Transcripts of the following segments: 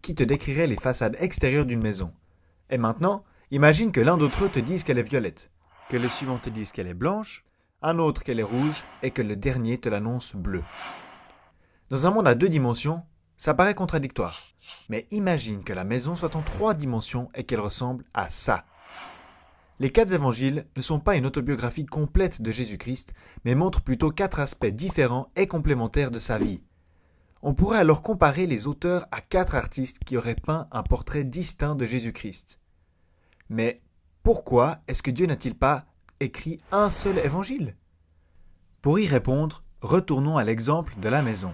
qui te décrirait les façades extérieures d'une maison. Et maintenant, imagine que l'un d'entre eux te dise qu'elle est violette, que le suivant te dise qu'elle est blanche, un autre qu'elle est rouge et que le dernier te l'annonce bleue. Dans un monde à 2 dimensions, ça paraît contradictoire. Mais imagine que la maison soit en 3 dimensions et qu'elle ressemble à ça. Les 4 évangiles ne sont pas une autobiographie complète de Jésus-Christ, mais montrent plutôt 4 aspects différents et complémentaires de sa vie. On pourrait alors comparer les auteurs à 4 artistes qui auraient peint un portrait distinct de Jésus-Christ. Mais pourquoi est-ce que Dieu n'a-t-il pas écrit un seul évangile? Pour y répondre, retournons à l'exemple de la maison.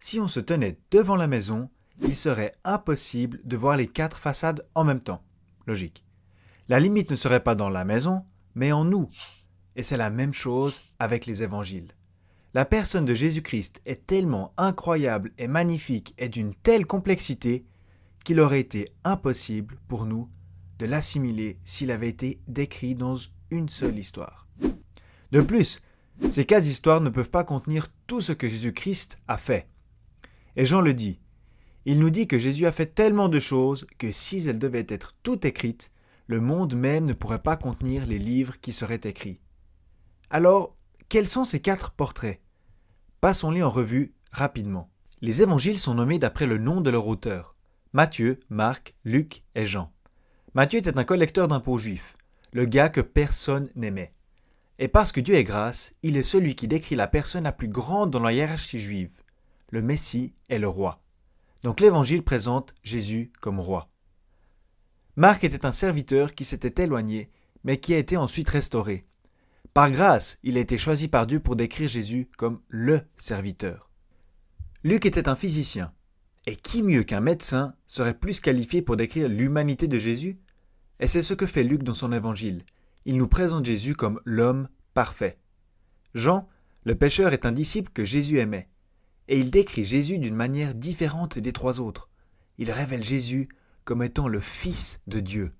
Si on se tenait devant la maison, il serait impossible de voir les 4 façades en même temps. Logique. La limite ne serait pas dans la maison, mais en nous. Et c'est la même chose avec les évangiles. La personne de Jésus-Christ est tellement incroyable et magnifique et d'une telle complexité qu'il aurait été impossible pour nous de l'assimiler s'il avait été décrit dans une seule histoire. De plus, ces 4 histoires ne peuvent pas contenir tout ce que Jésus-Christ a fait. Et Jean le dit. Il nous dit que Jésus a fait tellement de choses que si elles devaient être toutes écrites, le monde même ne pourrait pas contenir les livres qui seraient écrits. Alors, quels sont ces 4 portraits? Passons-les en revue rapidement. Les évangiles sont nommés d'après le nom de leur auteur. Matthieu, Marc, Luc et Jean. Matthieu était un collecteur d'impôts juif, le gars que personne n'aimait. Et parce que Dieu est grâce, il est celui qui décrit la personne la plus grande dans la hiérarchie juive. Le Messie est le roi. Donc l'évangile présente Jésus comme roi. Marc était un serviteur qui s'était éloigné, mais qui a été ensuite restauré. Par grâce, il a été choisi par Dieu pour décrire Jésus comme le serviteur. Luc était un physicien. Et qui mieux qu'un médecin serait plus qualifié pour décrire l'humanité de Jésus? Et c'est ce que fait Luc dans son évangile. Il nous présente Jésus comme l'homme parfait. Jean, le pêcheur, est un disciple que Jésus aimait. Et il décrit Jésus d'une manière différente des 3 autres. Il révèle Jésus comme étant le Fils de Dieu.